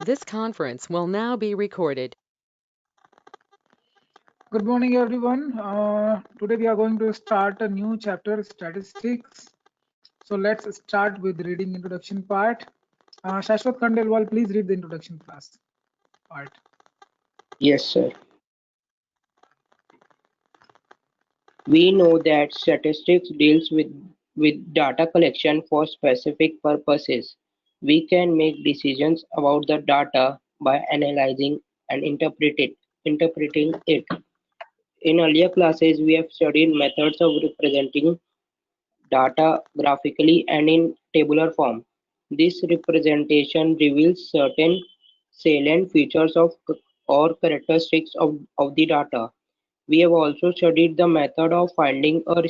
This conference will now be recorded. Good morning, everyone. Today we are going to start a new chapter, statistics. So let's start with reading introduction part. Shashwat Khandelwal, please read the introduction class part. Yes, sir. We know that statistics deals with data collection for specific purposes. We can make decisions about the data by analyzing and interpreting it. In earlier classes, we have studied methods of representing data graphically and in tabular form. This representation reveals certain salient features or characteristics of the data. We have also studied the method of finding a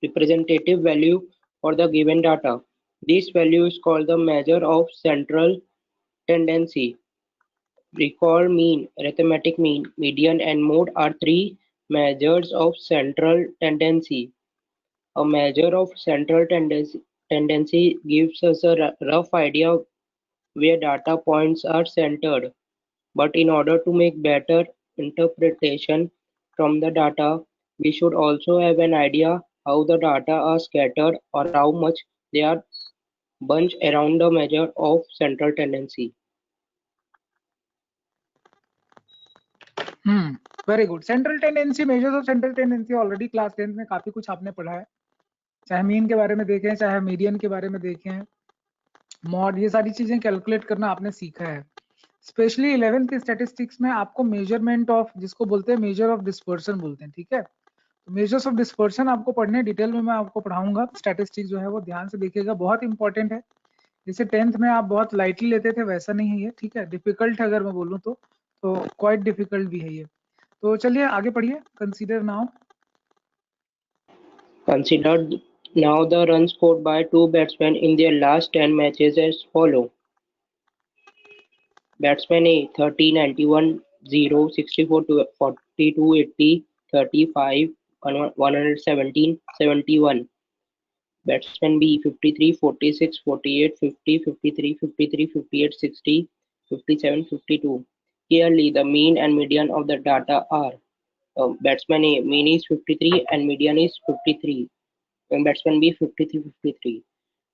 representative value for the given data. This value is called the measure of central tendency. Recall mean, arithmetic mean, median, and mode are three measures of central tendency. A measure of central tendency gives us a rough idea where data points are centered. But in order to make better interpretation from the data, we should also have an idea how the data are scattered or how much they are bunched around the measure of central tendency. Very good. Central tendency, measures of central tendency already class 10th में काफी कुछ आपने पढ़ा है, चाहे mean के बारे में देखें, चाहे मीडियन के बारे में देखें, मॉड, ये सारी चीजें कैलकुलेट करना आपने सीखा है. स्पेशली 11th के स्टैटिस्टिक्स में आपको मेजरमेंट ऑफ, जिसको बोलते हैं मेजर ऑफ डिस्पर्सन बोलते हैं, ठीक है. तो मेजर्स ऑफ डिस्पर्सन आपको पढ़ने डिटेल में मैं आपको पढ़ाऊंगा. स्टैटिस्टिक्स जो है वो ध्यान से देखिएगा, बहुत इंपॉर्टेंट है. जैसे 10th में आप बहुत लाइटली लेते थे वैसा नहीं है ये, ठीक है. डिफिकल्ट है अगर मैं बोलूँ तो क्वाइट डिफिकल्ट भी है ये. तो चलिए आगे पढ़िए. Consider now. Consider now the runs scored by two batsmen in their last 10 matches as follow. Batsman A 30, 91, 0, 64, 42, 80, 35, 117, 71. Batsman B 53, 46, 48, 50, 53, 53, 58, 60, 57, 52. Clearly, the mean and median of the data are batsman A mean is 53 and median is 53. And batsman B 53, 53.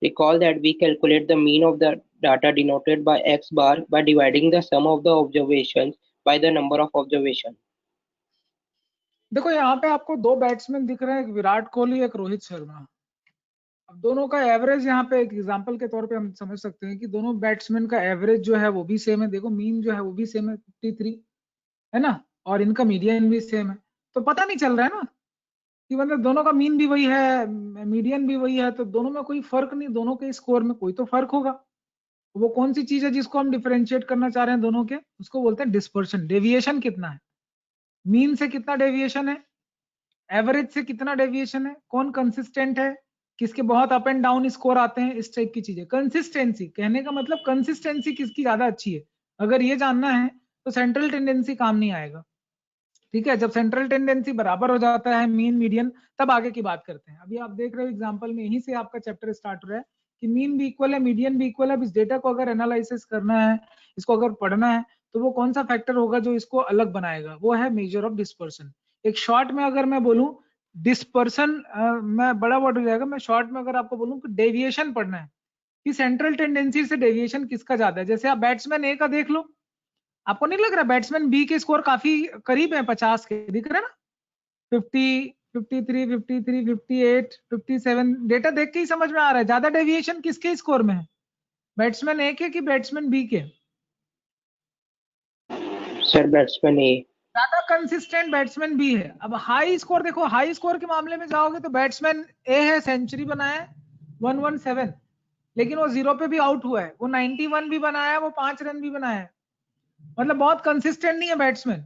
Recall that we calculate the mean of the data denoted by x bar by dividing the sum of the observations by the number of observations. देखो यहाँ पे आपको दो batsman दिख रहे हैं, एक विराट कोहली, एक रोहित शर्मा. अब दोनों का एवरेज यहाँ पे एक एग्जांपल के तौर पे हम समझ सकते हैं कि दोनों बैट्समैन का एवरेज जो है वो भी सेम है. देखो मीन जो है वो भी सेम है, 53 है ना, और इनका मीडियन भी सेम है. तो पता नहीं चल रहा है ना कि मतलब दोनों का मीन भी वही है, मीडियन भी वही है, तो दोनों में कोई फर्क नहीं. दोनों के स्कोर में कोई तो फर्क होगा. वो कौन सी चीज है जिसको हम डिफरेंशिएट करना चाह रहे हैं दोनों के? उसको बोलते हैं डिस्पर्शन. डेविएशन कितना है, मीन से कितना डेविएशन है, एवरेज से कितना डेविएशन है, कौन कंसिस्टेंट है, किसके बहुत अप एंड डाउन स्कोर आते हैं, इस टाइप की चीजें. कंसिस्टेंसी कहने का मतलब कंसिस्टेंसी किसकी ज्यादा अच्छी है, अगर ये जानना है तो सेंट्रल टेंडेंसी काम नहीं आएगा. ठीक है. जब सेंट्रल टेंडेंसी बराबर हो जाता है मीन मीडियन, तब आगे की बात करते हैं. अभी आप देख रहे हो एग्जांपल में यहीं से आपका चैप्टर स्टार्ट हो रहा है कि मीन भी इक्वल है, मीडियन भी इक्वल है. अब इस डेटा को अगर एनालिसिस करना है, इसको अगर पढ़ना है, तो वो कौन सा फैक्टर होगा जो इसको अलग बनाएगा? वो है मेजर ऑफ डिस्पर्सन. एक शॉर्ट में अगर मैं बोलूं डिस्पर्सन, मैं बड़ा वर्ड हो जाएगा, मैं शॉर्ट में अगर आपको बोलूं कि डेविएशन पढ़ना है कि सेंट्रल टेंडेंसी से डेविएशन किसका ज्यादा है. जैसे आप बैट्समैन ए का देख लो, आपको नहीं लग रहा बैट्समैन बी के स्कोर काफी करीब है, 50 के दिख रहा है ना, 50, 53, 53, 58, 57. डेटा देख के ही समझ में आ रहा है ज्यादा डेविएशन किसके स्कोर में है, बैट्समैन ए के कि बैट्समैन बी के? सर बैट्समैन ए. ज्यादा कंसिस्टेंट बैट्समैन बी है. अब हाई स्कोर देखो, हाई स्कोर के मामले में जाओगे तो बैट्समैन ए है, सेंचुरी बनाया 117, लेकिन वो 0 पे भी आउट हुआ है. वो 91 भी बनाया, वो 5 रन भी बनाया, मतलब बहुत कंसिस्टेंट नहीं है बैट्समैन.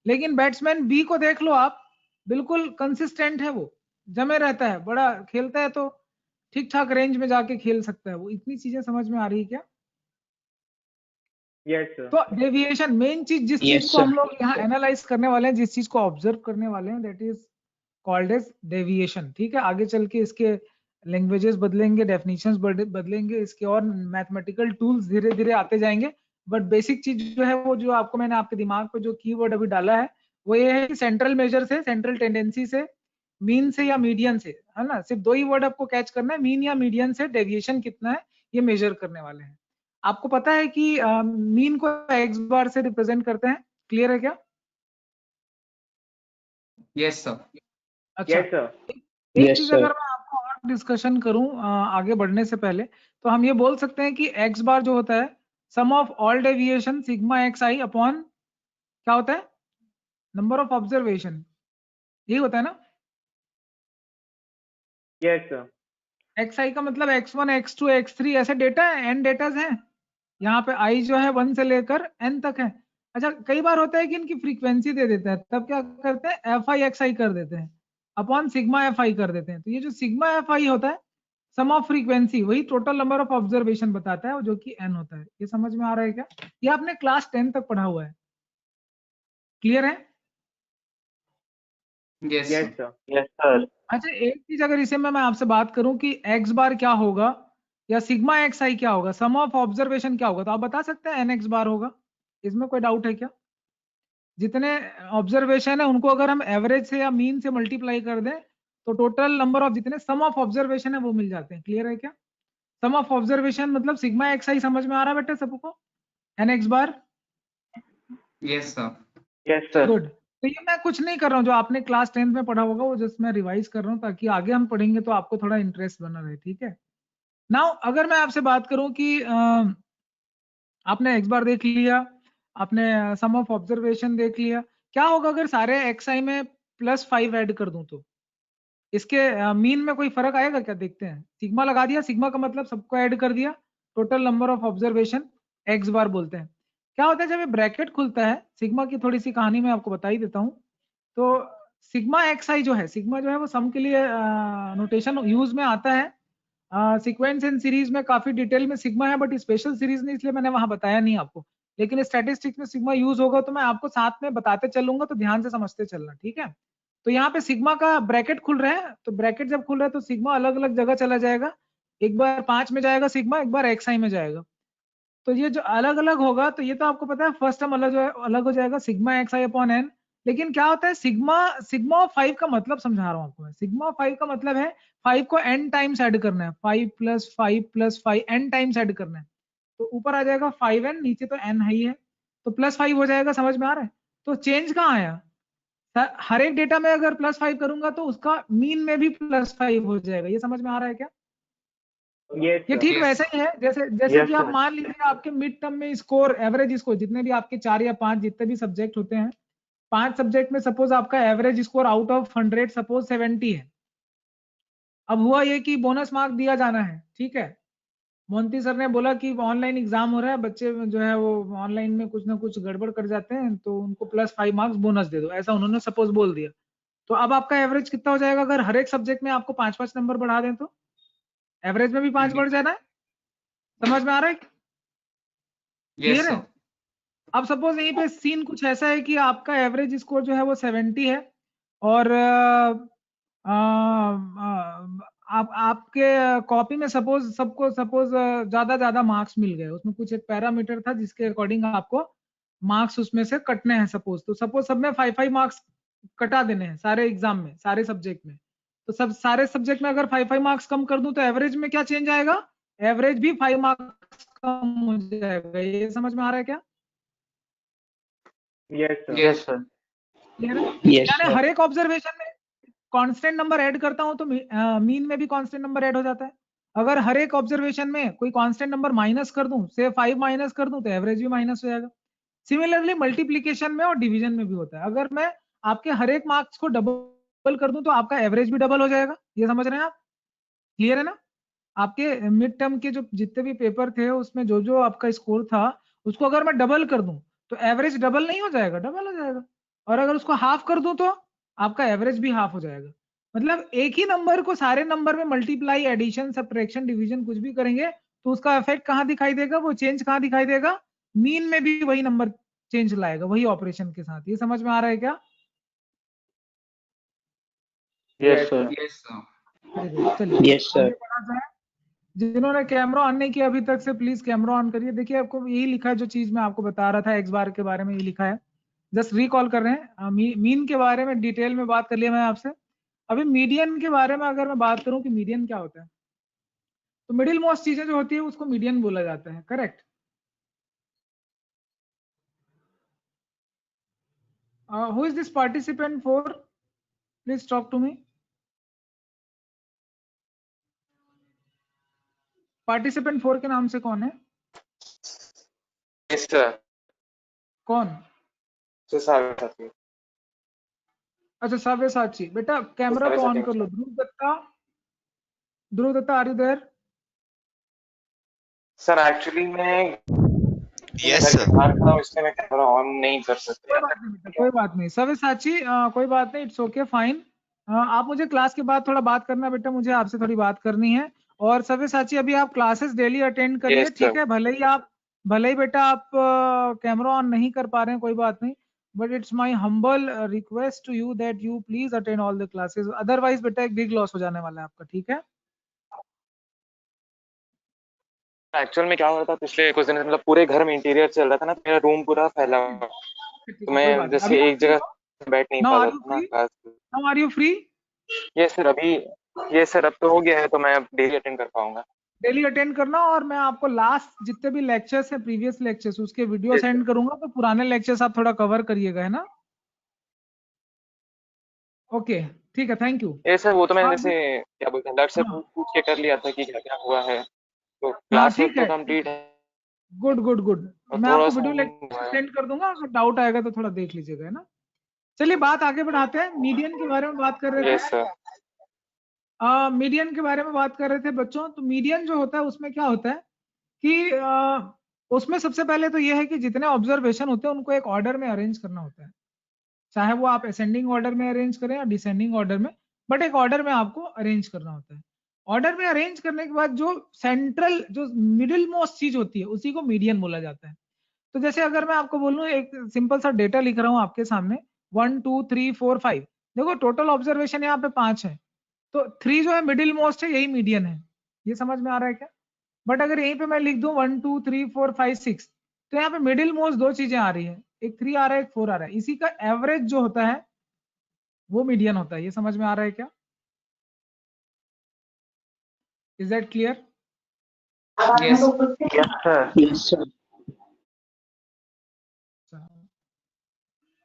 लेकिन बैट्समैन बी को देख लो आप, बिल्कुल कंसिस्टेंट है, वो जमे रहता है, बड़ा खेलता है, तो ठीक ठाक रेंज में जाके खेल सकता है वो. इतनी चीजें समझ में आ रही है क्या? Yes sir. तो डेविएशन मेन चीज, जिस चीज को हम लोग यहाँ एनालाइज करने वाले हैं, जिस चीज को ऑब्जर्व करने वाले हैं, that is called as deviation. ठीक है. आगे चल के इसके लैंग्वेजेस बदलेंगे, डेफिनेशंस बदलेंगे, इसके और मैथमेटिकल टूल्स धीरे धीरे आते जाएंगे, बट बेसिक चीज जो है वो जो आपको मैंने आपके दिमाग पे जो कीवर्ड अभी डाला है वो ये है कि सेंट्रल मेजर से, सेंट्रल टेंडेंसी से, मीन से या मीडियन से, है ना, सिर्फ दो ही वर्ड आपको कैच करना है, मीन या मीडियन से डेविएशन कितना है ये मेजर करने वाले हैं। आपको पता है कि मीन को एक्स बार से रिप्रेजेंट करते हैं, क्लियर है क्या? Yes sir. अच्छा, यस सर। एक Yes, चीज sir. अगर मैं आपको और डिस्कशन करूं आगे बढ़ने से पहले, तो हम ये बोल सकते हैं कि एक्स बार जो होता है sum of all deviation sigma x i upon क्या होता है, नंबर ऑफ ऑब्जर्वेशन, यही होता है ना। Yes sir. एक्स आई का मतलब x1 x2 x3 ऐसे डेटा है, n डेटाज हैं, यहाँ पे i जो है 1 से लेकर n तक है। अच्छा, कई बार होता है कि इनकी फ्रीक्वेंसी दे देते हैं, तब क्या करते हैं एफ आई एक्स आई कर देते हैं अपॉन सिग्मा एफ आई कर देते हैं। तो ये जो सिग्मा एफ आई होता है सम ऑफ फ्रीक्वेंसी, वही टोटल नंबर ऑफ ऑब्जर्वेशन बताता है जो कि n होता है। ये समझ में आ रहा है क्या? ये आपने क्लास 10 तक पढ़ा हुआ है, क्लियर है? Yes yes sir. Sir. Yes sir. अच्छा, एक चीज अगर इसे मैं आपसे बात करूं कि एक्स बार क्या होगा या सिग्मा एक्स आई क्या होगा, सम ऑफ ऑब्जर्वेशन क्या होगा, तो आप बता सकते हैं एन एक्स बार होगा, इसमें कोई डाउट है क्या? जितने ऑब्जर्वेशन है उनको अगर हम एवरेज से या मीन से मल्टीप्लाई कर दें तो टोटल नंबर ऑफ जितने सम ऑफ ऑब्जर्वेशन है वो मिल जाते हैं, क्लियर है क्या? सम ऑफ ऑब्जर्वेशन मतलब सिग्मा एक्स आई, समझ में आ रहा है बेटा सबको, n x bar? Yes sir. Yes sir. Good. तो ये मैं कुछ नहीं कर रहा हूँ, जो आपने क्लास 10 में पढ़ा होगा वो जस्ट मैं रिवाइज कर रहा हूँ ताकि आगे हम पढ़ेंगे तो आपको थोड़ा इंटरेस्ट बना रहे, ठीक है? नाउ अगर मैं आपसे बात करूं कि आपने एक्स बार देख लिया, आपने सम ऑफ ऑब्जर्वेशन देख लिया, क्या होगा अगर सारे एक्स आई में +5 ऐड कर दूं तो इसके मीन में कोई फर्क आएगा क्या? देखते हैं। सिग्मा लगा दिया, सिग्मा का मतलब सबको ऐड कर दिया, total number of observation x bar बोलते हैं। क्या होता है जब ये ब्रैकेट खुलता है, सिग्मा की थोड़ी सी कहानी मैं आपको बता ही देता हूँ। तो सिग्मा एक्स आई जो है, सिग्मा जो है वो सम के लिए नोटेशन यूज में आता है, सीक्वेंस एंड सीरीज में काफी डिटेल में सिग्मा है, बट स्पेशल सीरीज नहीं, इसलिए मैंने वहां बताया नहीं आपको, लेकिन स्टैटिस्टिक्स में सिग्मा यूज होगा तो मैं आपको साथ में बताते चलूंगा, तो ध्यान से समझते चलना, ठीक है? तो यहाँ पे सिग्मा का ब्रैकेट खुल रहा है, तो ब्रैकेट जब खुल रहा है तो सिग्मा अलग अलग जगह चला जाएगा, एक बार 5 में जाएगा सिग्मा, एक बार एक्स आई में जाएगा। तो ये जो अलग अलग होगा, तो ये तो आपको पता है फर्स्ट टर्म अलग हो जाएगा sigma x i upon N. लेकिन क्या होता है सिग्मा सिग्मा ऑफ 5 का मतलब समझा रहा हूँ आपको मैं। सिग्मा ऑफ 5 का मतलब है 5 को n टाइम्स ऐड करना है, 5 + 5 + 5 n टाइम्स ऐड करना है, तो ऊपर आ जाएगा 5n, नीचे तो n है ही है, तो +5 हो जाएगा, समझ में आ रहा है? तो चेंज कहाँ आया? हर एक डेटा में अगर +5 करूंगा तो उसका मीन में भी +5 हो जाएगा, ये समझ में आ रहा है क्या? यस ये सर। ठीक Yes. वैसा ही है जैसे जैसे Yes, कि आप sir. मान लीजिए आपके मिड टर्म में स्कोर, एवरेज स्कोर, जितने भी आपके 4 या 5 जितने भी सब्जेक्ट होते हैं, 5 सब्जेक्ट में सपोज आपका average score out of 100 suppose 70 है। अब हुआ ये कि बोनस मार्क दिया जाना है, ठीक है? मोंती सर ने बोला कि ऑनलाइन एग्जाम हो रहा है, बच्चे जो है वो ऑनलाइन में कुछ ना कुछ गड़बड़ कर जाते हैं, तो उनको +5 मार्क्स बोनस दे दो, ऐसा उन्होंने सपोज बोल दिया। तो अब आपका एवरेज कितना हो जाएगा अगर हर एक सब्जेक्ट में आपको 5-5 नंबर बढ़ा दें, तो एवरेज में भी 5 बढ़ जाना है, समझ में आ रहा है? यस क्लियर है? सर। अब सपोज यहीं पे सीन कुछ ऐसा है कि आपका एवरेज स्कोर जो है वो 70 है, और आप आपके कॉपी में सपोज सबको सपोज ज्यादा मार्क्स मिल गए, उसमें कुछ एक पैरामीटर था जिसके अकॉर्डिंग आपको मार्क्स उसमें से कटने हैं, सपोज सब में 5-5 मार्क्स कटा देने हैं सारे एग्जाम में, सारे सब्जेक्ट में। तो सब सारे सब्जेक्ट में अगर 5-5 मार्क्स कम कर दूं तो एवरेज में क्या चेंज आएगा? एवरेज भी 5 मार्क्स कम हो जाएगा, ये समझ में आ रहा है क्या? Yes, sir. Yes sir. Clear है? Yes, यानी sir. हर एक ऑब्जर्वेशन में कांस्टेंट नंबर ऐड करता हूं तो मीन में भी कांस्टेंट नंबर ऐड हो जाता है। अगर हर एक ऑब्जर्वेशन में कोई कांस्टेंट नंबर माइनस कर दूं, से 5 माइनस कर दूं, तो एवरेज भी माइनस हो जाएगा। सिमिलरली मल्टीप्लीकेशन में और डिवीजन में भी होता है, अगर मैं आपके हर एक मार्क्स को डबल कर दूं तो आपका एवरेज भी डबल हो जाएगा, ये समझ रहे हैं आप? क्लियर है ना? आपके मिड टर्म के जो जितने भी पेपर थे उसमें जो जो आपका स्कोर था उसको अगर मैं डबल कर दूं तो एवरेज डबल नहीं हो जाएगा? डबल हो जाएगा। और अगर उसको हाफ कर दूं तो आपका एवरेज भी हाफ हो जाएगा। मतलब एक ही नंबर को सारे नंबर में मल्टीप्लाई, एडिशन, सब्ट्रैक्शन, डिवीजन कुछ भी करेंगे तो उसका इफेक्ट कहाँ दिखाई देगा, वो चेंज कहाँ दिखाई देगा? मीन में भी वही नंबर चेंज लाएगा, वही ऑपरेशन के साथ। ये समझ में आ रहा है क्या? Yes, sir. Yes sir. Very good, चलिए Yes, sir. आगे बढ़ा जाए। जिन्होंने कैमरा ऑन नहीं किया अभी तक से प्लीज कैमरा ऑन करिए। देखिए आपको यही लिखा है जो चीज मैं आपको बता रहा था एक्स बार के बारे में, ये लिखा है। जस्ट रिकॉल कर रहे हैं। मीन के बारे में डिटेल में बात कर लिया मैं आपसे। अभी मीडियन के बारे में अगर मैं बात करूं कि मीडियन क्या होता है, तो मिडिल मोस्ट चीजें जो होती है उसको मीडियन बोला जाता है, correct. Who is this participant four, please talk to me. Participant 4 के नाम से कौन है? Yes, sir. कौन? So, Sarvasati. अच्छा साव्यसाची, बेटा कैमरा को ऑन कर लो। Dhruv Datta, Dhruv Datta are you there? Sir, actually मैं Yes, घर sir. के बाहर खड़ा हूँ, इसलिए मैं कैमरा ऑन नहीं कर कोई सकता। बात नहीं बेटा, कोई बात नहीं। साव्यसाची कोई बात नहीं, इट्स ओके फाइन। आप मुझे क्लास के बाद थोड़ा बात करना बेटा, मुझे आपसे थोड़ी बात करनी है। और साव्यसाची अभी आप क्लासेस डेली अटेंड करिए, Yes, ठीक sir. है। भले ही बेटा आप कैमरा ऑन नहीं कर पा रहे हैं, कोई बात नहीं, but it's my humble request to you that you please attend all the classes, otherwise बेटा एक बिग लॉस हो जाने वाला है आपका, ठीक है। एक्चुअल में क्या हो रहा था पिछले कुछ दिन, मतलब पूरे घर में इंटीरियर चल रहा था ना, तो मेरा रूम पूरा फैला हुआ, ठीक तो है, कोई मैं बात नहीं। जैसे अभी आप एक फ्री जगह हो? बैठ नहीं नाउ आर पाता यू था ना free? Class. Now are you free? ये सर अभी, ये सर अब तो हो गया है, तो मैं अब डेली अटेंड कर पाऊंगा। डेली अटेंड करना, और मैं आपको लास्ट जितने भी लेक्चर्स है, प्रीवियस लेक्चर्स, उसके वीडियो Yes, सेंड sir. करूंगा, तो पुराने लेक्चर्स आप थोड़ा कवर करिएगा, है ना। ओके ठीक है, थैंक यू। ये सर वो तो मैंने आप जैसे क्या बोलते हैं लट से हाँ पूछ के कर लिया था कि क्या क्या हुआ है, तो हाँ, क्लास वर्क ठीक तो है, ठीक कंप्लीट है, है गुड गुड गुड। और मैं थोड़ा आपको सा वीडियो हुआ लेक्चर है। सेंड कर दूंगा, अगर डाउट आएगा तो थोड़ा देख लीजिएगा, है ना। चलिए बात आगे बढ़ाते हैं। मीडियन के बारे में बात कर रहे यस थे। सर। मीडियन के बारे में बात कर रहे थे बच्चों। तो मीडियन जो होता है उसमें क्या होता है कि उसमें सबसे पहले तो ये है कि जितने ऑब्जर्वेशन होते हैं उनको एक ऑर्डर में अरेंज करना होता है, चाहे वो आप असेंडिंग ऑर्डर में अरेंज करें या डिसेंडिंग ऑर्डर में, बट एक ऑर्डर में आपको अरेंज करना होता है। ऑर्डर में अरेंज करने के बाद जो सेंट्रल, जो मिडिल मोस्ट चीज होती है, उसी को मीडियन बोला जाता है। तो जैसे अगर मैं आपको बोलूं, एक सिंपल सा डेटा लिख रहा हूं आपके सामने, 1 2 3 4 5, देखो टोटल ऑब्जर्वेशन यहाँ पे 5 है, तो 3 जो है मिडिल मोस्ट है, यही मीडियन है। ये समझ में आ रहा है क्या? बट अगर यहीं पे मैं लिख दूं 1 2 3 4 5 6, तो यहाँ पे मिडिल मोस्ट दो चीजें आ रही है, एक 3 आ रहा है, एक 4 आ रहा है, इसी का एवरेज जो होता है वो मीडियन होता है। ये समझ में आ रहा है क्या? Is that clear? Yes. Yes, sir. Yes, sir.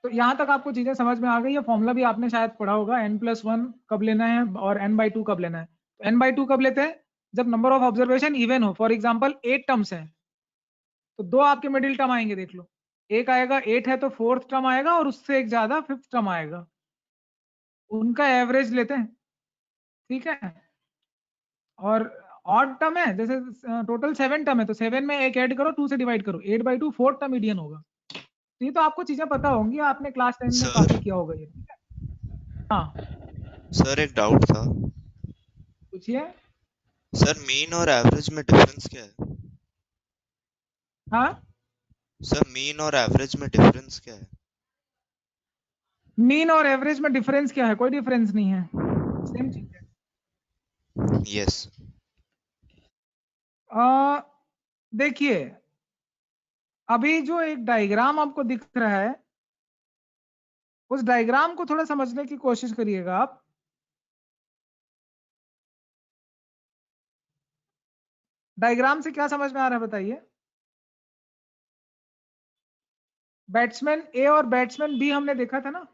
तो यहाँ तक आपको चीजें समझ में आ गई है। फॉर्मूला भी आपने शायद पढ़ा होगा, n+1 कब लेना है और n/2 कब लेना है। तो n/2 कब लेते हैं? जब नंबर ऑफ ऑब्जर्वेशन इवन हो। फॉर एग्जांपल 8 टर्म्स है, तो दो आपके मिडिल टर्म आएंगे, देख लो। एक आएगा 8 है तो फोर्थ टर्म आएगा, और उससे एक ज्यादा फिफ्थ टर्म आएगा, उनका एवरेज लेते हैं, ठीक है। और ऑड टर्म है, जैसे टोटल 7 टर्म है, तो 7 में एक ऐड करो, 2 से डिवाइड करो, 8/2 फोर्थ टर्म मीडियन होगा। तो ये तो आपको चीजें पता होंगी, आपने क्लास 10 में काफी सर किया होगा ये, ठीक है। हाँ सर एक डाउट था। पूछिए। सर मीन और एवरेज में डिफरेंस क्या है? हाँ, सर मीन और एवरेज में डिफरेंस क्या है? मीन और एवरेज में डिफरेंस क्या है? कोई डिफरेंस नहीं है, सेम चीज है। यस। देखिए अभी जो एक डायग्राम आपको दिख रहा है, उस डायग्राम को थोड़ा समझने की कोशिश करिएगा आप। डायग्राम से क्या समझ में आ रहा है बताइए? बैट्समैन ए और बैट्समैन बी हमने देखा था ना।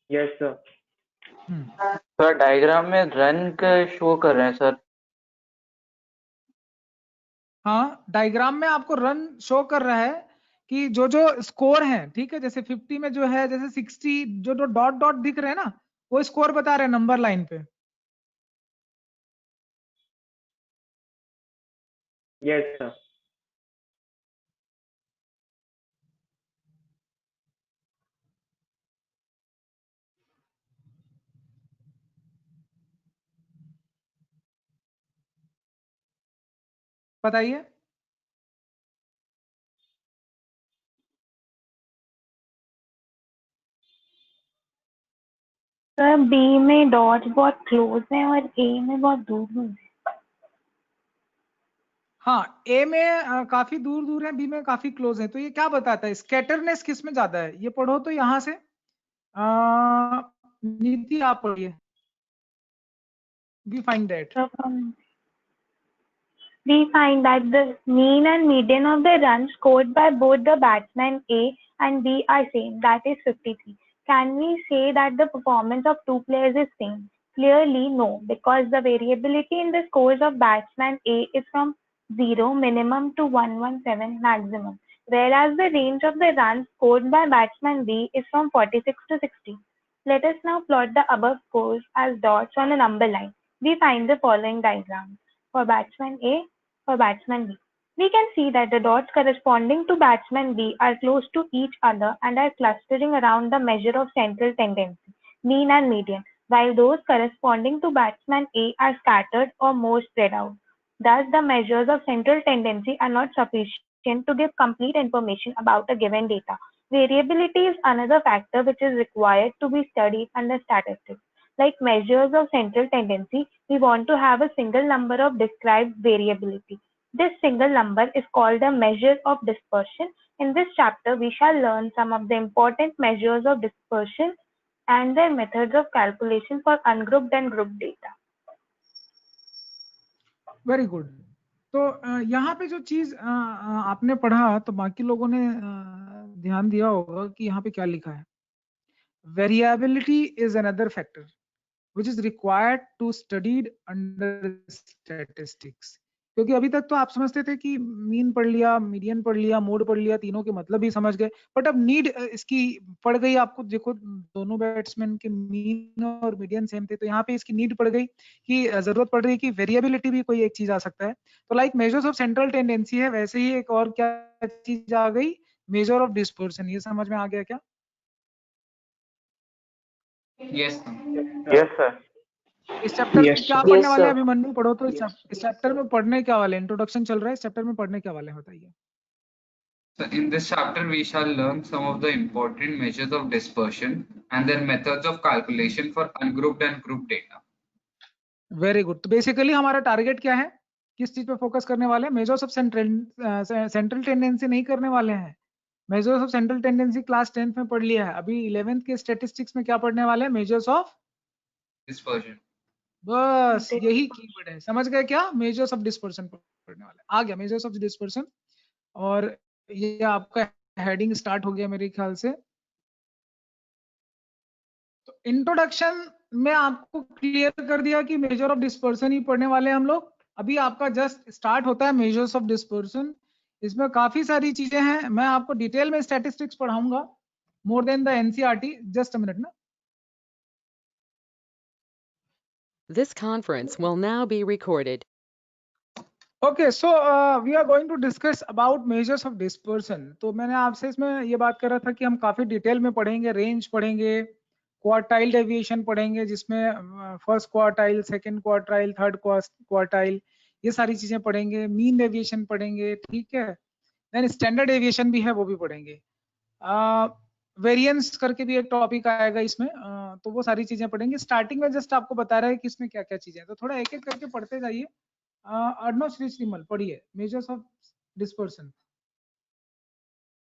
Yes, sir. सर डायग्राम में रन का शो कर रहे हैं सर। हाँ, डायग्राम में आपको रन शो कर रहा है कि जो जो स्कोर है, ठीक है, जैसे 50 में जो है, जैसे 60, जो जो डॉट डॉट दिख रहे हैं ना, वो स्कोर बता रहे हैं नंबर लाइन पे। Yes, sir. बताइए। सर बी में डॉट्स बहुत क्लोज हैं और ए में बहुत दूर दूर है। हाँ, ए में काफी दूर दूर है, बी में काफी क्लोज है। तो ये क्या बताता है, स्कैटरनेस किस में ज्यादा है? ये पढ़ो तो यहाँ से नीति आप पढ़िए। We find that. So we find that the mean and median of the runs scored by both the batsmen A and B are same, that is 53. Can we say that the performance of two players is same? Clearly no, because the variability in the scores of batsman A is from 0 minimum to 117 maximum, whereas the range of the runs scored by batsman B is from 46 to 60. Let us now plot the above scores as dots on a number line. We find the following diagram. For batsman A, for batsman B. We can see that the dots corresponding to batsman B are close to each other and are clustering around the measure of central tendency, mean and median, while those corresponding to batsman A are scattered or more spread out. Thus, the measures of central tendency are not sufficient to give complete information about a given data. Variability is another factor which is required to be studied under statistics. Like measures of central tendency, we want to have a single number of described variability. This single number is called a measure of dispersion. In this chapter, we shall learn some of the important measures of dispersion and their methods of calculation for ungrouped and grouped data. Very good. तो यहाँ पे जो चीज आपने पढ़ा तो बाकी लोगों ने ध्यान दिया होगा कि यहाँ पे क्या लिखा है। Variability is another factor which is required to studied under statistics। क्योंकि अभी तक तो आप समझते थे कि मीन पढ़ लिया, मीडियन पढ़ लिया, मोड पढ़ लिया, तीनों के मतलब भी समझ गए, बट अब नीड इसकी पड़ गई आपको। देखो दोनों बैट्समैन के मीन और मीडियन सेम थे, तो यहाँ पे इसकी नीड पड़ गई कि जरूरत पड़ रही है कि वेरिएबिलिटी भी कोई एक चीज आ सकता है। तो like measures of central tendency है, वैसे ही एक और क्या चीज आ गई, मेजर ऑफ डिस्पर्सन। ये समझ में आ गया क्या? Yes Yes, sir. इस चैप्टर में Yes, क्या sir. पढ़ने वाले हैं? अभिमन्यु पढ़ो तो इस चैप्टर में पढ़ने क्या वाले? इंट्रोडक्शन चल रहा है, इस चैप्टर में पढ़ने क्या वाले हैं बताइए। So in this chapter, we shall learn some of the important measures of dispersion and their methods of calculation for ungrouped and grouped data. Very good. तो बेसिकली हमारा टारगेट क्या है, किस चीज पे फोकस करने वाले हैं? मेजर्स ऑफ सेंट्रल टेंडेंसी नहीं करने वाले हैं। Measures of central tendency class 10th में पढ़ लिया है, अभी 11th के स्टैटिस्टिक्स में क्या पढ़ने वाले हैं? Measures of Dispersion. बस यही कीवर्ड है, समझ गए क्या? मेजर्स ऑफ डिस्पर्सन पढ़ने वाले। आ गया मेजर्स ऑफ डिस्पर्सन, और ये आपका हेडिंग स्टार्ट हो गया मेरे ख्याल से। तो इंट्रोडक्शन में आपको क्लियर कर दिया कि मेजर ऑफ डिस्पर्सन ही पढ़ने वाले हैं हम लोग। अभी आपका जस्ट स्टार्ट होता है मेजर्स ऑफ डिस्पर्सन। इसमें काफी सारी चीजें हैं, मैं आपको डिटेल में स्टैटिस्टिक्स पढ़ाऊंगा, more than the NCERT. Just a minute ना। This conference will now be recorded. Okay, so we are going to discuss about measures of dispersion. तो मैंने आपसे इसमें ये बात कर रहा था कि हम काफी डिटेल में पढ़ेंगे, रेंज पढ़ेंगे, क्वार्टाइल डेविएशन पढ़ेंगे, जिसमें first quartile, second quartile, third quartile, ये सारी चीजें पढ़ेंगे। मीन डेविएशन पढ़ेंगे, ठीक है। देन स्टैंडर्ड डेविएशन भी है, वो भी पढ़ेंगे। वेरिएंस करके भी एक टॉपिक आएगा इसमें, तो वो सारी चीजें पढ़ेंगे। स्टार्टिंग में जस्ट आपको बता रहा है कि इसमें क्या क्या चीजें हैं, तो थोड़ा एक एक करके पढ़ते जाइए। अर्णव श्री श्रीमल पढ़िए measures of dispersion.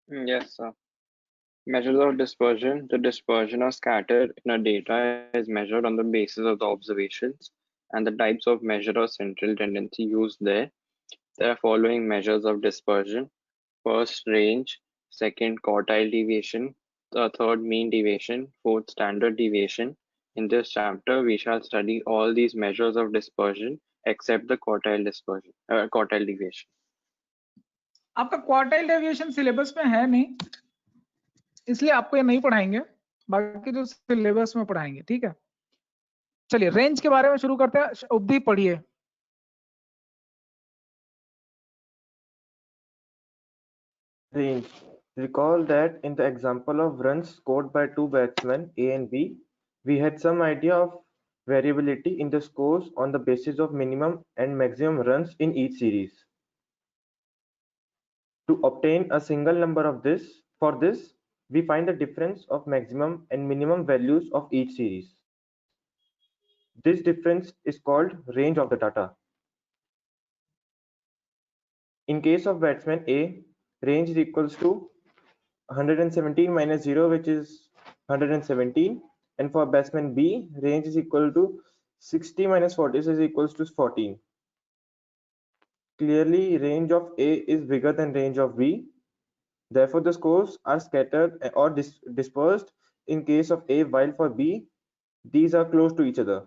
Yes, sir. Measures of dispersion. The dispersion or scatter in a data is measured on the basis of the observations and the types of measure or central tendency used there. There are following measures of dispersion. First, range. Second, quartile deviation. Third, mean deviation. Fourth, standard deviation. In this chapter, we shall study all these measures of dispersion except the quartile dispersion, quartile deviation. आपका quartile deviation syllabus में है नहीं, इसलिए आपको ये नहीं पढ़ाएंगे, बाकी जो सिलेबस में पढ़ाएंगे, ठीक है। चलिए रेंज के बारे में शुरू करते हैं। उपदी पढ़िए। Range. Recall that in the example of runs scored by two batsmen A and B, we had some idea of variability in the scores on the basis of minimum and maximum runs in each series. To obtain a single number of this, for this, we find the difference of maximum and minimum values of each series. This difference is called range of the data. In case of batsman A, range is equals to 117 minus 0, which is 117, and for batsman B, range is equal to 60 minus 40 is equals to 14. Clearly, range of A is bigger than range of B. Therefore, the scores are scattered or dispersed in case of A, while for B, these are close to each other.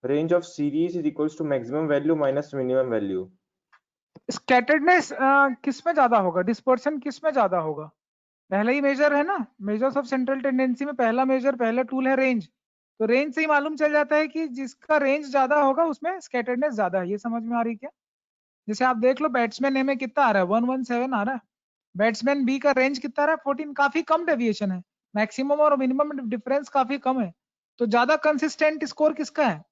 Range of series is equals to maximum value minus minimum value. Scatteredness किस में ज्यादा होगा, dispersion किस में ज्यादा होगा? पहला ही major है ना, मेजर्स ऑफ सेंट्रल टेंडेंसी में पहला मेजर, पहला टूल है रेंज। तो रेंज से ही मालूम चल जाता है कि जिसका रेंज ज्यादा होगा उसमें स्कैटर्डनेस ज्यादा है। ये समझ में आ रही क्या? जैसे आप देख लो बैट्समैन ए में कितना आ रहा है, 117 आ रहा है। बैट्समैन बी का रेंज कितना आ रहा है, 14। काफी कम डेविएशन है, मैक्सिमम और मिनिमम डिफरेंस काफी कम है। तो ज्यादा कंसिस्टेंट स्कोर किसका है?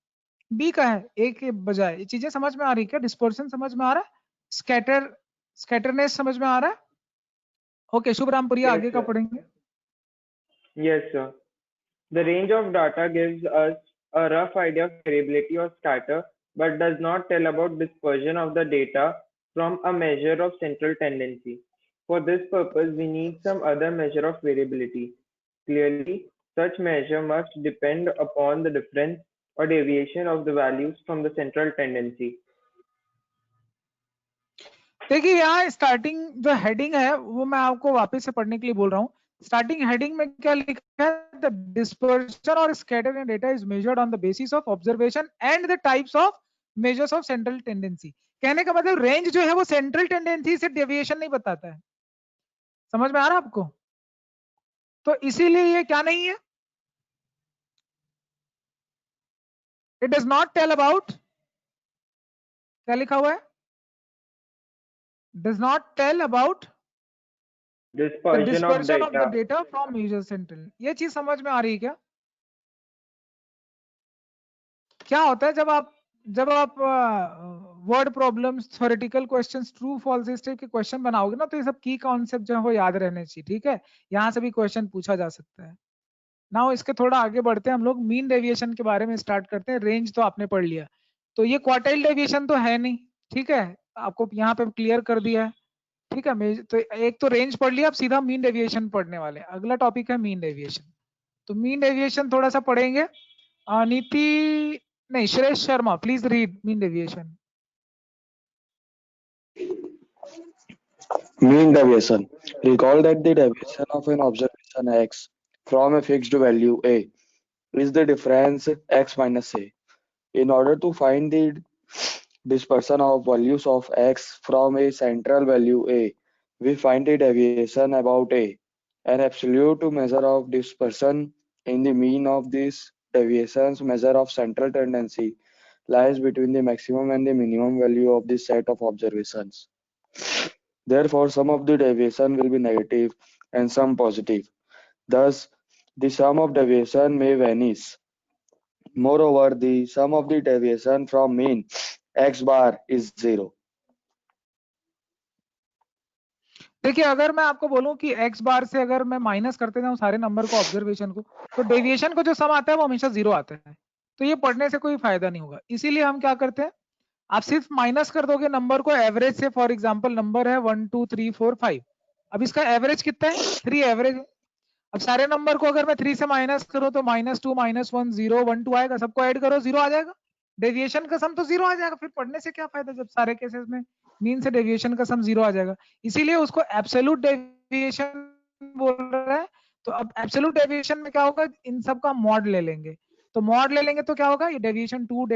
बी का है, ए के बजाय। ये चीजें समझ में आ रही क्या? डिस्पर्शन समझ में आ रहा है, स्कैटरनेस समझ में आ रहा है? ओके, शुभरामपुरी आगे का पढ़ेंगे। Yes, sir. The range of data gives us a rough idea of variability or scatter, but does not tell about dispersion of the data from a measure of central tendency. For this purpose, we need some other measure of variability. Clearly, such measure must depend upon the difference or deviation of the values from the central tendency. देखिए यहाँ starting जो heading है वो मैं आपको वापस से पढ़ने के लिए बोल रहा हूँ। स्टार्टिंग हेडिंग में क्या लिखा है? द डिस्पर्शन और scatter in data is measured on the basis of observation and the types of measures of central tendency. कहने का मतलब रेंज जो है वो सेंट्रल टेंडेंसी से डेविएशन नहीं बताता है। समझ में आ रहा है आपको? तो इसीलिए ये क्या नहीं है, it does not tell about, क्या लिखा हुआ है? Does not tell about dispersion of the data from measure central। ये चीज समझ में आ रही है क्या? क्या होता है जब आप word problems, theoretical questions, true false इस टाइप के क्वेश्चन बनाओगे ना, तो ये सब की कॉन्सेप्ट जो है वो याद रहने चाहिए। ठीक है, यहाँ से भी क्वेश्चन पूछा जा सकता है। नाउ इसके थोड़ा आगे बढ़ते हैं हम लोग, मीन डेविएशन के बारे में स्टार्ट करते हैं। रेंज तो आपने पढ़ लिया, तो ये क्वार्टाइल डेविएशन तो है नहीं। ठीक है, आपको यहाँ पे क्लियर कर दिया है। ठीक है, तो एक तो रेंज पढ़ लिया, अब सीधा मीन डेविएशन पढ़ने वाले हैं। अगला टॉपिक है मीन डेविएशन। तो मीन डेविएशन थोड़ा सा पढ़ेंगे। नीति नहीं, श्रेष्ठ Sharma, please read mean deviation. Mean deviation. Recall that the deviation of an observation x from a fixed value a is the difference x minus a. In order to find the dispersion of values of x from a central value a, we find the deviation about a. An absolute measure of dispersion in the mean of these deviations measure of central tendency lies between the maximum and the minimum value of this set of observations. Therefore, some of the deviation will be negative and some positive. Thus, the sum of deviation may vanish. Moreover, the sum of the deviation from mean x bar is 0. देखिए, अगर मैं आपको बोलूं कि x बार से अगर मैं minus करते जाऊं सारे नंबर को, ऑब्जर्वेशन को, तो डेविएशन को जो सम आता है वो हमेशा 0 आता है। तो ये पढ़ने से कोई फायदा नहीं होगा। इसीलिए हम क्या करते हैं, आप सिर्फ माइनस कर दोगे नंबर को एवरेज से। फॉर एग्जांपल नंबर है 1 2 3 4 5, अब इसका एवरेज कितना है? 3 एवरेज है। अब सारे नंबर को अगर मैं 3 से माइनस करूं तो -2 -1 0 1 2 आएगा। सबको ऐड करो, 0 आ जाएगा। डेविएशन का सम तो 0 आ जाएगा। फिर पढ़ने से क्या फायदा जब सारे केसेस में मीन से डेविएशन का सम 0 आ जाएगा। इसीलिए उसको एब्सोल्यूट डेविएशन बोल रहा है। तो अब एब्सोल्यूट डेविएशन में क्या होगा, इन सब का मॉड ले लेंगे। तो मॉड ले लेंगे तो क्या होगा, ये डेविएशन 2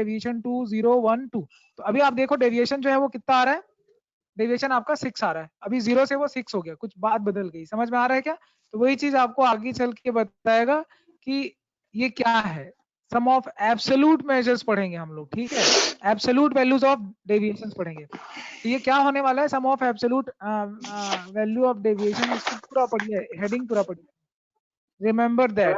0 1 2। तो अभी आप देखो डेविएशन जो है वो कितना आ रहा है, डेविएशन आपका 6 आ रहा है। अभी 0 से वो 6 हो गया, कुछ बात बदल गई। समझ में आ रहा है क्या? तो वही चीज आपको आगे चल के बताएगा कि ये क्या है। सम ऑफ एब्सोल्यूट मेजर्स पढ़ेंगे हम लोग। ठीक है, एब्सोल्यूट वैल्यूज ऑफ डेविएशंस पढ़ेंगे। तो ये क्या होने वाला है, sum of absolute value of deviation. इसको पूरा पढ़िए, हेडिंग पूरा पढ़िए, रिमेंबर दैट।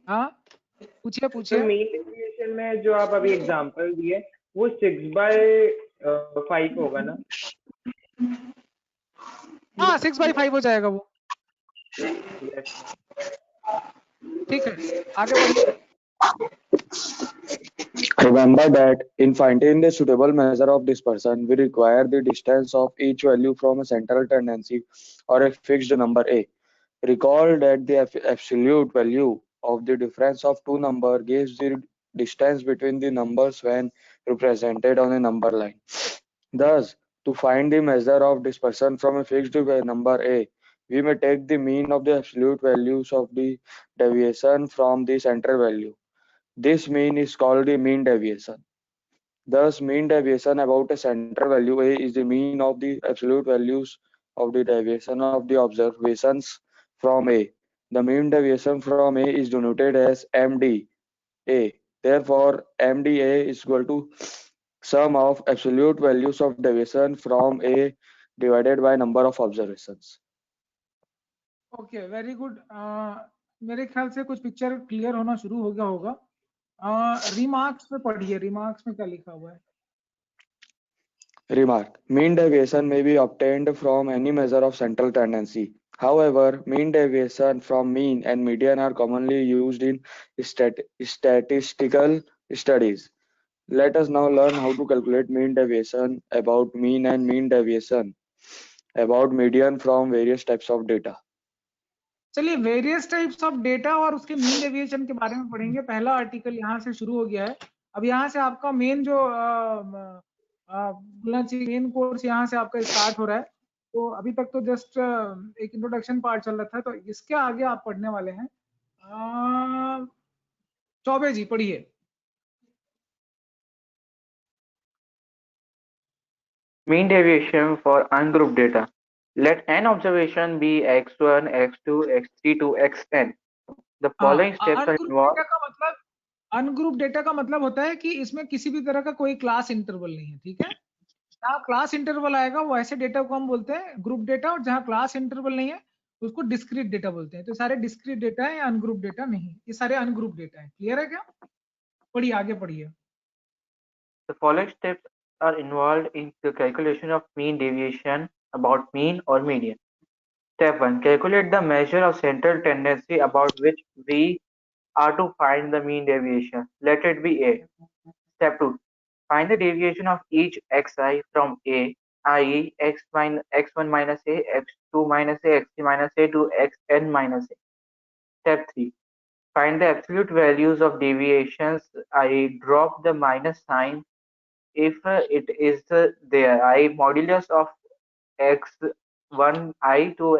हाँ, पूछिए पूछिए। मीन डेविएशन में जो आप अभी एग्जांपल दिए वो 6/5 होगा ना? हाँ, 6/5 हो जाएगा वो। ठीक है, आगे बढ़िए। Remember that in finding the suitable measure of dispersion, we require the distance of each value from a central tendency or a fixed number A. Recall that the absolute value of the difference of two numbers gives the distance between the numbers when represented on a number line. Thus, to find the measure of dispersion from a fixed number A, we may take the mean of the absolute values of the deviation from the central value. This mean is called the mean deviation. Thus, mean deviation about a central value A is the mean of the absolute values of the deviation of the observations from A. The mean deviation from A is denoted as MDA. Therefore, MDA is equal to sum of absolute values of deviation from A divided by number of observations. Okay, very good. मेरे ख्याल से कुछ picture clear होना शुरू हो गया होगा। Remarks में पढ़िए, रिमार्क्स में क्या लिखा हुआ है? Remark: mean deviation may be obtained from any measure of central tendency. However, mean deviation from mean and median are commonly used in statistical studies. Let us now learn how to calculate mean deviation about mean and mean deviation about median from various types of data. चलिए, various types of data और उसके mean deviation के बारे में पढ़ेंगे। पहला article यहाँ से शुरू हो गया है। अब यहाँ से आपका मेन जो बोलना चाहिए मेन कोर्स यहाँ से आपका स्टार्ट हो रहा है। तो अभी तक तो जस्ट एक इंट्रोडक्शन पार्ट चल रहा था, तो इसके आगे आप पढ़ने वाले हैं। चौबे जी पढ़िए। Mean deviation for ungrouped data. Let n observation be x1, x2, x3 to xn. The following steps are involved. Ungroup data का मतलब होता है कि इसमें किसी भी तरह का कोई क्लास इंटरवल नहीं है। ठीक है, जहाँ क्लास इंटरवल आएगा वो ऐसे डेटा को हम बोलते हैं ग्रुप डेटा, और जहाँ क्लास इंटरवल नहीं है उसको डिस्क्रीट डेटा बोलते हैं। तो सारे डिस्क्रीट डेटा है, अनग्रुप डेटा नहीं, ये सारे अनग्रुप डेटा है। क्लियर है क्या? पढ़िए, आगे पढ़िए। The following steps are involved in the calculation of mean deviation about mean or median. Step 1. Calculate the measure of central tendency about which we are to find the mean deviation. Let it be A. Step 2. Find the deviation of each xi from A, i.e. x1 minus A, x2 minus A, x3 minus A to xn minus A. Step 3. Find the absolute values of deviations, i.e. drop the minus sign if it is there, i.e. modulus of x1i to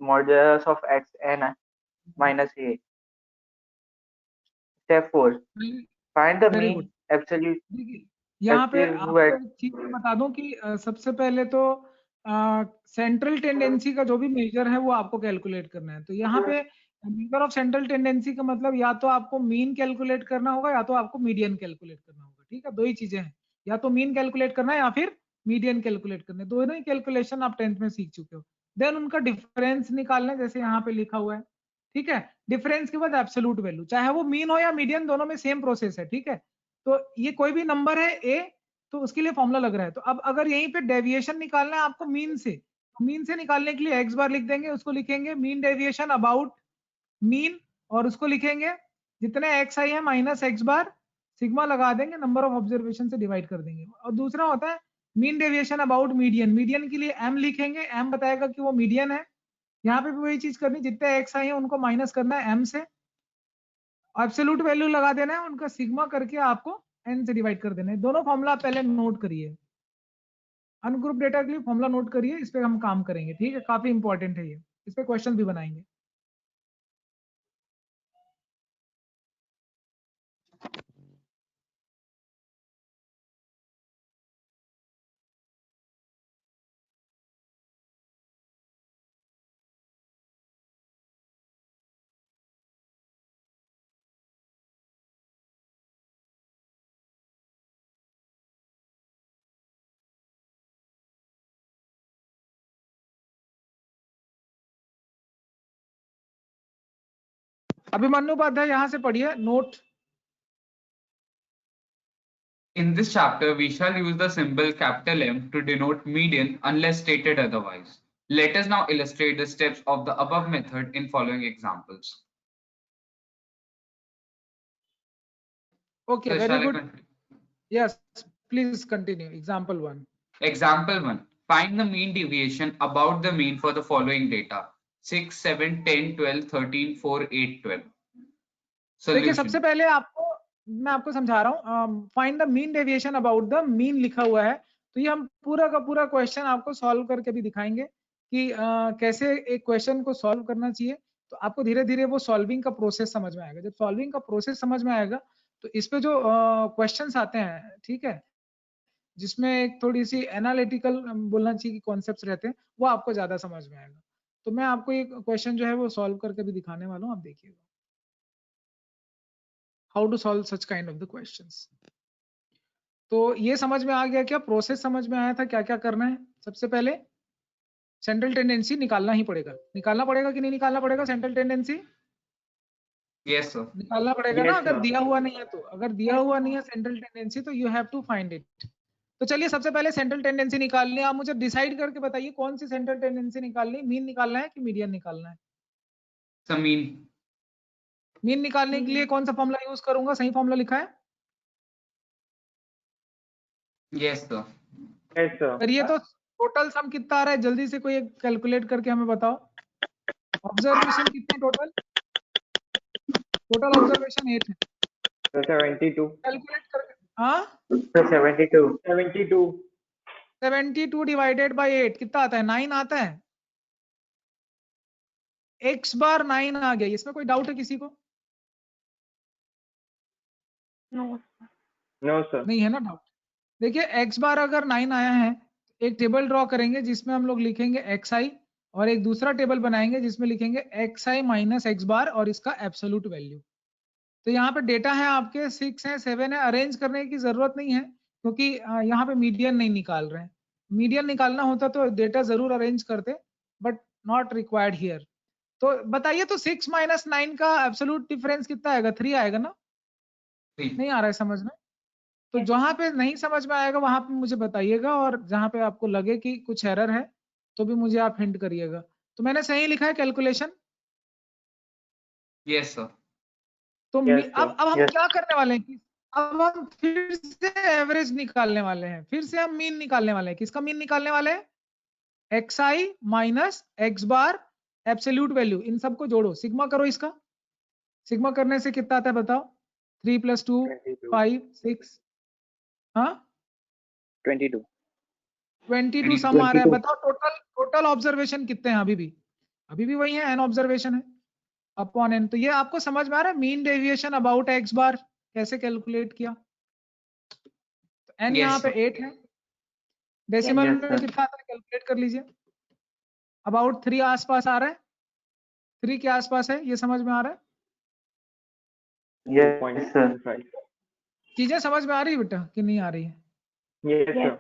modulus of xn minus A. Step 4. Find the mean absolute. यहाँ पे आपको एक चीज बता दूं कि सबसे पहले तो सेंट्रल टेंडेंसी का जो भी मेजर है वो आपको कैलकुलेट करना है। तो यहाँ पे मेजर ऑफ सेंट्रल टेंडेंसी का मतलब या तो आपको मीन कैलकुलेट करना होगा या तो आपको मीडियन कैलकुलेट करना होगा। ठीक है, दो ही चीजें हैं, या तो मीन कैलकुलेट करना है या फिर मीडियन कैलकुलेट करना है। दोनों ही कैलकुलेशन आप 10th में सीख चुके हो। देन उनका डिफरेंस निकालना है, जैसे यहाँ पे लिखा हुआ है। ठीक है, डिफरेंस के बाद एब्सोल्यूट वैल्यू, चाहे वो मीन हो या मीडियन, दोनों में सेम प्रोसेस है। ठीक है, तो ये कोई भी नंबर है ए, तो उसके लिए फॉर्मूला लग रहा है। तो अब अगर यहीं पे डेविएशन निकालना है आपको मीन से, तो मीन से निकालने के लिए एक्स बार लिख देंगे, उसको लिखेंगे मीन डेविएशन अबाउट मीन, और उसको लिखेंगे जितने एक्स आई है माइनस एक्स बार, सिग्मा लगा देंगे, नंबर ऑफ ऑब्जर्वेशन से डिवाइड कर देंगे। और दूसरा होता है mean deviation about median, median के लिए एम लिखेंगे, एम बताएगा कि वो मीडियन है। यहाँ पे भी वही चीज करनी, जितने एक्स आई है उनको माइनस करना है एम से, एब्सोल्यूट वैल्यू लगा देना है, उनका सिग्मा करके आपको n से डिवाइड कर देना है। दोनों फॉर्मूला पहले नोट करिए, अनग्रुप डेटा के लिए फॉर्मूला नोट करिए, इस पे हम काम करेंगे। ठीक है, काफी इंपॉर्टेंट है ये, इस पे क्वेश्चन भी बनाएंगे। अभिमन्यु उपाध्याय यहाँ से पढ़िए note. In this chapter, we shall use the symbol capital M to denote median unless stated otherwise. Let us now illustrate the steps of the above method in following examples. Okay, So very shall I good. continue? Yes, please continue. Example 1. Example 1. Find the mean deviation about the mean for the following data: 6, 7, 10, 12, 13, 4, 8, 12. देखिए सबसे Solution. पहले मैं आपको समझा रहा हूँ, find the mean deviation about the mean लिखा हुआ है, तो ये हम पूरा का पूरा क्वेश्चन आपको सॉल्व करके भी दिखाएंगे कि कैसे एक क्वेश्चन को सॉल्व करना चाहिए। तो आपको धीरे धीरे वो सॉल्विंग का प्रोसेस समझ में आएगा। जब सॉल्विंग का प्रोसेस समझ में आएगा तो इस पे जो क्वेश्चंस आते हैं, ठीक है, जिसमें एक थोड़ी सी एनालिटिकल बोलना चाहिए कि कॉन्सेप्ट्स रहते हैं, वो आपको ज्यादा समझ में आएगा। तो मैं आपको एक क्वेश्चन जो है वो सॉल्व करके भी दिखाने वाला हूँ, आप देखिएगा how to solve such kind of the questions. तो ये समझ में आ गया क्या? प्रोसेस समझ में आया था क्या क्या करना है? सबसे पहले सेंट्रल टेंडेंसी निकालना ही पड़ेगा। निकालना पड़ेगा कि नहीं निकालना पड़ेगा? Central tendency Yes, sir. निकालना पड़ेगा ना, Yes, अगर sir. दिया हुआ नहीं है तो। अगर दिया हुआ नहीं है सेंट्रल टेंडेंसी तो you have to find it. तो चलिए सबसे पहले सेंट्रल टेंडेंसी निकालनी है। आप मुझे डिसाइड करके बताइए कौन सी सेंट्रल टेंडेंसी निकालनी है, मीन निकालना है कि मीडियन निकालना है? So mean. मीन निकालने के लिए कौन सा फॉर्मूला यूज करूंगा? सही फॉर्मूला लिखा है? Yes, sir. Yes, sir. करिए तो टोटल सम कितना आ रहा है जल्दी से कोई कैलकुलेट करके हमें बताओ। ऑब्जर्वेशन कितने टोटल? टोटल ऑब्जर्वेशन 8 है। So 72. कैलकुलेट करके, हाँ, So 72. 72. 72 डिवाइडेड बाय 8 कितना आता है? 9 आता है। x बार 9 आ गया। इसमें कोई डाउट है किसी को? No, sir. नहीं है ना डाउट। देखिए x बार अगर 9 आया है, एक टेबल ड्रॉ करेंगे जिसमें हम लोग लिखेंगे xi, और एक दूसरा टेबल बनाएंगे जिसमें लिखेंगे xi माइनस x बार और इसका एब्सोल्यूट वैल्यू। तो यहाँ पे डेटा है आपके 6 है, 7 है। अरेंज करने की जरूरत नहीं है क्योंकि यहाँ पे मीडियन नहीं निकाल रहे हैं। मीडियन निकालना होता तो डेटा जरूर अरेंज करते, बट नॉट रिक्वायर्ड हियर। तो बताइए तो 6 माइनस 9 का एब्सोल्यूट डिफरेंस कितना आएगा? 3 आएगा ना? 3. नहीं आ रहा है समझ में? तो जहां पे नहीं समझ में आएगा वहां पे मुझे बताइएगा, और जहां पे आपको लगे कि कुछ एरर है तो भी मुझे आप हिंट करिएगा। तो मैंने सही लिखा है कैलकुलेशन? Yes, sir. तो Yes, sir. अब हम Yes. क्या करने वाले हैं कि अब हम फिर से एवरेज निकालने वाले हैं, फिर से हम मीन निकालने वाले हैं। किसका मीन निकालने वाले हैं? xi माइनस x बार एब्सोल्यूट वैल्यू। इन सबको जोड़ो, सिग्मा करो इसका। सिग्मा करने से कितना आता है बताओ? 3 + 2 22. 5 6, हाँ 22. 22 सम आ रहा है। बताओ टोटल ऑब्जर्वेशन कितने हैं? अभी भी वही है, n ऑब्जर्वेशन है अपॉन n। तो ये आपको समझ में आ रहा है मीन डेविएशन अबाउट x बार कैसे कैलकुलेट किया? तो n Yes, यहाँ पे sir. 8 है, डेसिमल Yes, में sir. कितना आता है कैलकुलेट कर लीजिए। अबाउट 3 आसपास आ रहा है, 3 के आसपास है, ये समझ में आ रहा है? Yes, sir. 2.75. चीजें समझ में आ रही है बेटा कि नहीं आ रही है? Yes, sir.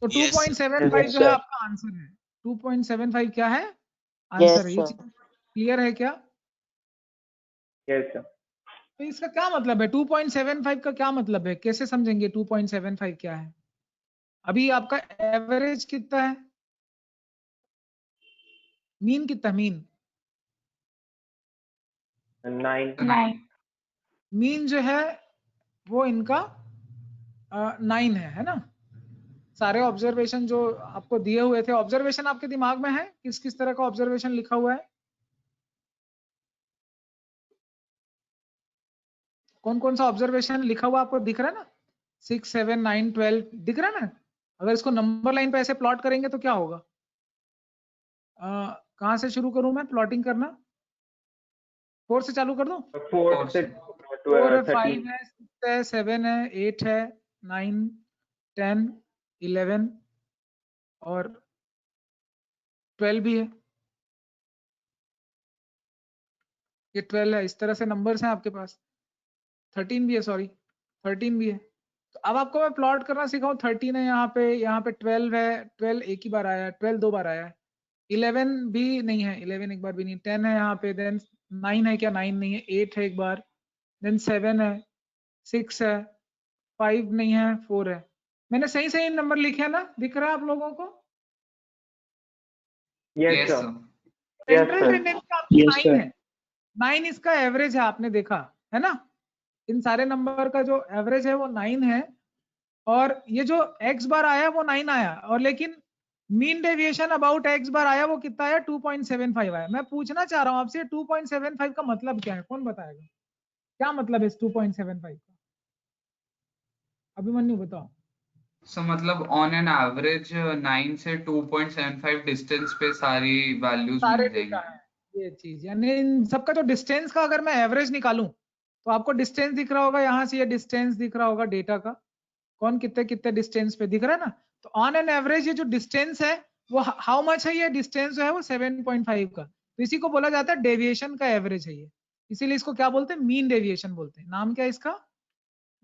तो Yes, sir. 2.75 Yes, जो है sir. आपका आंसर है। 2.75 क्या है? आंसर है। ये sir. क्लियर है क्या? Yes, sir. तो इसका क्या मतलब है? 2.75 का क्या मतलब है? कैसे समझेंगे 2.75 क्या है? अभी आपका एवरेज कितना है? मीन कितना? मीन 9. 9. मीन जो है वो इनका 9 है ना? सारे ऑब्जर्वेशन जो आपको दिए हुए थे, ऑब्जर्वेशन आपके दिमाग में है? किस किस तरह का ऑब्जर्वेशन लिखा हुआ है? कौन कौन सा ऑब्जर्वेशन लिखा हुआ आपको दिख रहा है ना? 6 7 9 12 दिख रहा है ना? अगर इसको नंबर लाइन पे ऐसे प्लॉट करेंगे तो क्या होगा? कहाँ से शुरू करूं मैं प्लॉटिंग करना? 4 से चालू कर दूं? 4 से 4 है, 13. 5 है, 6 है, 7 है, 8 है, 9 10 11 और 12 भी है। ये 12 है। इस तरह से नंबर्स हैं आपके पास। 13 भी है, सॉरी 13 भी है। तो अब आपको मैं प्लॉट करना सिखाऊं। 13 है यहाँ पे 12 है, 12 एक ही बार आया है, 12 2 बार आया है। 11 भी नहीं है, 11 एक बार भी नहीं। 10 है यहाँ पे, देन 9 है क्या? 9 नहीं है। 8 है एक बार, देन 7 है, 6 है, 5 नहीं है, 4 है। मैंने सही सही नंबर लिखे हैं ना? दिख रहा है आप लोगों को? Yes, sir. Central sir. Tendency आपकी Yes, 9 sir. है, 9 इसका एवरेज है, आपने देखा है ना, इन सारे नंबर का जो एवरेज है वो 9 है, और ये जो x बार आया वो 9 आया, और लेकिन मीन डेविएशन अबाउट x बार आया वो कितना आया, 2.75 आया। मैं पूछना चाह रहा हूँ आपसे 2.75 का मतलब क्या है, कौन बताएगा, क्या मतलब है इस 2.75 का? अभिमन्यु बताओ। So मतलब ऑन एन एवरेज 9 से 2.75 डिस्टेंस पे सारी वैल्यूज सारे मिल डेटा जाएंगी। है ये चीज, यानी इन सबका जो डिस्टेंस का अगर मैं एवरेज निकालूं तो आपको डिस्टेंस दिख रहा होगा, यहाँ से ये डिस्टेंस दिख रहा होगा डेटा का, कौन कितने कितने डिस्टेंस पे दिख रहा है ना, तो ऑन एन एवरेज ये जो डिस्टेंस है वो हाउ मच है, ये डिस्टेंस जो है वो 7.5 का, तो इसी को बोला जाता है डेविएशन का एवरेज है ये, इसीलिए इसको क्या बोलते हैं, मीन डेविएशन बोलते हैं। नाम क्या है इसका,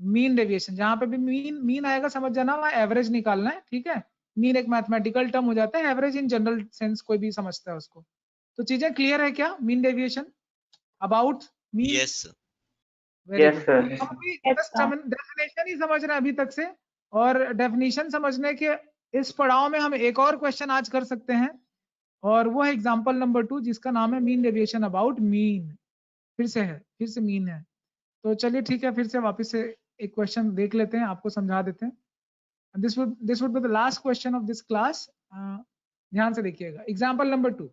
मीन डेविएशन। जहां पे भी मीन आएगा समझ जाना वहां एवरेज निकालना है, ठीक है। मीन एक मैथमेटिकल टर्म हो जाता है, एवरेज इन जनरल सेंस कोई भी समझता है उसको। तो चीजें क्लियर है क्या, mean deviation about mean? Yes sir. Very Yes, good. sir. हम अभी Yes, जस्ट sir. डेफिनेशन ही समझ रहे हैं अभी तक से, और डेफिनेशन समझने के इस पड़ाव में हम एक और क्वेश्चन आज कर सकते हैं, और वो है एग्जांपल नंबर 2 जिसका नाम है मीन डेविएशन अबाउट मीन। फिर से मीन है। तो चलिए ठीक है, फिर से वापस से एक क्वेश्चन देख लेते हैं, आपको समझा देते हैं। This would be the last question of this class. ध्यान से देखिएगा, example number 2।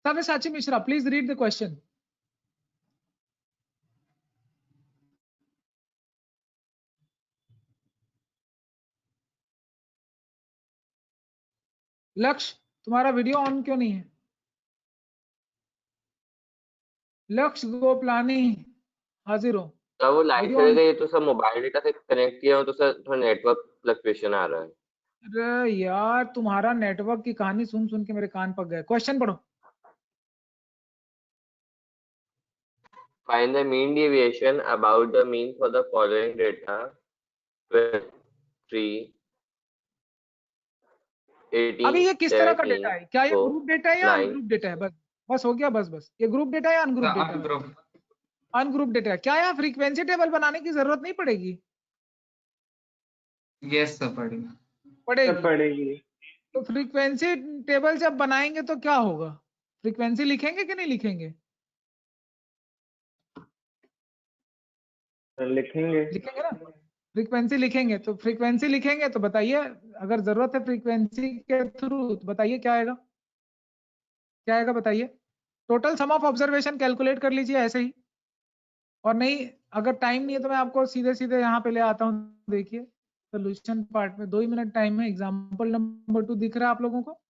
Sabyasachi Mishra, please read the question. लक्ष्य, तुम्हारा वीडियो ऑन क्यों नहीं है? लक्ष्य गोपलानी, हाजिर हो। सर वो लाइट वीडियो चले ऑन। गई तो सर मोबाइल डेटा से कनेक्ट किया हूं तो सर थोड़ा नेटवर्क फ्लक्चुएशन आ रहा है। अरे यार, तुम्हारा नेटवर्क की कहानी सुन सुन के मेरे कान पक गए। क्वेश्चन पढ़ो। Find the mean deviation about the mean for the following data: 3, 18, अभी ये किस तरह का 17, डेटा है, क्या ये 4, ग्रुप डेटा है या 9। अनग्रुप डेटा है? बस हो गया, बस ये ग्रुप डेटा है या अनग्रुप डेटा है? अनग्रुप डेटा है। क्या यहाँ फ्रीक्वेंसी टेबल बनाने की जरूरत नहीं पड़ेगी? यस सर, पड़ेगी। पड़ेगी। तो फ्रीक्वेंसी टेबल जब बनाएंगे तो क्या होगा, फ्रीक्वेंसी लिखेंगे कि नहीं लिखेंगे? लिखेंगे ना, फ्रीक्वेंसी लिखेंगे। तो फ्रीक्वेंसी लिखेंगे तो बताइए, अगर जरूरत है फ्रीक्वेंसी के थ्रू तो बताइए क्या आएगा, क्या आएगा बताइए। Total sum of observation calculate कर लीजिए ऐसे ही, और नहीं अगर टाइम नहीं है तो मैं आपको सीधे सीधे यहाँ पे ले आता हूँ। देखिए सोल्यूशन पार्ट में 2 ही मिनट टाइम है। एग्जाम्पल नंबर 2 दिख रहा है आप लोगों को?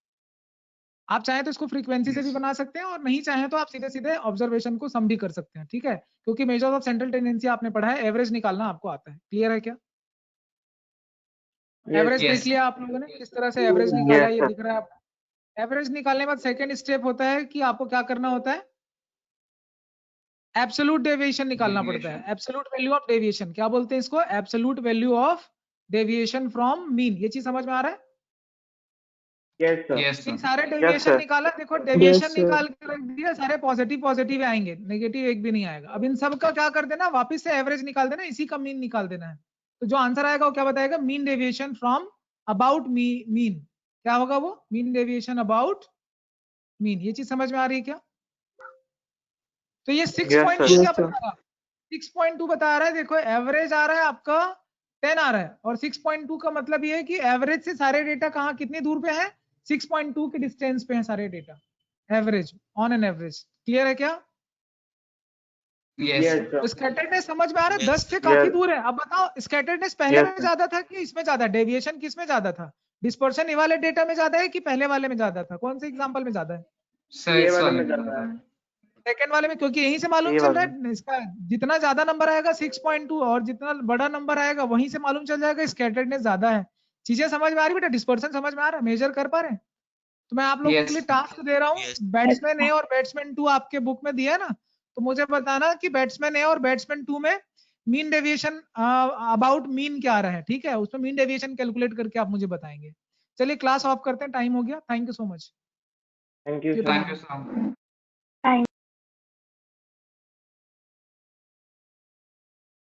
आप चाहें तो इसको फ्रीक्वेंसी से भी बना सकते हैं, और नहीं चाहें तो आप सीधे सीधे ऑब्जर्वेशन को सम भी कर सकते हैं, ठीक है। क्योंकि मेजर्स ऑफ सेंट्रल टेंडेंसी आपने पढ़ा है, एवरेज निकालना आपको आता है। क्लियर है क्या? एवरेज देख लिया आप लोगों ने, किस तरह से एवरेज निकाला, ये दिख रहा है आपको। एवरेज निकालने के बाद सेकंड स्टेप होता है कि आपको क्या करना होता है, एब्सोल्यूट डेविएशन निकालना पड़ता है। एब्सोल्यूट वैल्यू ऑफ डेविएशन, क्या बोलते हैं इसको, absolute value of deviation from mean. ये चीज समझ में आ रहा है? Yes sir. सारे डेविएशन निकाला, देखो डेविएशन निकाल के रख दिया, सारे पॉजिटिव आएंगे, नेगेटिव एक भी नहीं आएगा। अब इन सब का क्या कर देना, वापस से एवरेज निकाल देना, इसी का मीन निकाल देना है। तो जो आंसर आएगा वो क्या बताएगा, mean deviation from about mean. क्या होगा वो, मीन डेविएशन अबाउट मीन। ये चीज समझ में आ रही है क्या? तो ये 6.2 क्या बता रहा है, 6.2 बता रहा है। देखो एवरेज आ रहा है आपका 10 आ रहा है, और 6.2 का मतलब ये है कि एवरेज से सारे डेटा कहाँ कितनी दूर पे है, 6.2 के डिस्टेंस पे है सारे data, average on an average. Clear है क्या? तो स्कैटर्डनेस समझ में आ रहा है, 10 से काफी दूर है। अब बताओ स्कैटर्डनेस पहले में ज्यादा था कि इसमें ज्यादा, डेविएशन किस में ज्यादा था, डिस्पर्शन ये वाले डेटा में ज्यादा है कि पहले वाले में ज्यादा था? कौन से एग्जांपल में ज्यादा है? सेकंड वाले में, क्योंकि यहीं से मालूम चल रहा है इसका, जितना ज्यादा नंबर आएगा 6.2 और जितना बड़ा नंबर आएगा वहीं से मालूम चल जाएगा स्कैटर्डनेस ज्यादा है। चीजें समझ में आ रही बेटा, डिस्पर्शन समझ में आ रहा है, मेजर कर पा रहे हैं? तो मैं आप लोगों के लिए टास्क दे रहा हूँ, बैट्समैन ए और बैट्समैन 2 आपके बुक में दिया है ना, तो मुझे बताना कि बैट्समैन ए और बैट्समैन 2 में मीन डेविएशन अबाउट मीन क्या आ रहा है, ठीक है। उसमें मीन डेविएशन कैलकुलेट करके आप मुझे बताएंगे। चलिए क्लास ऑफ करते हैं, टाइम हो गया। Thank you so much. Thank you sir.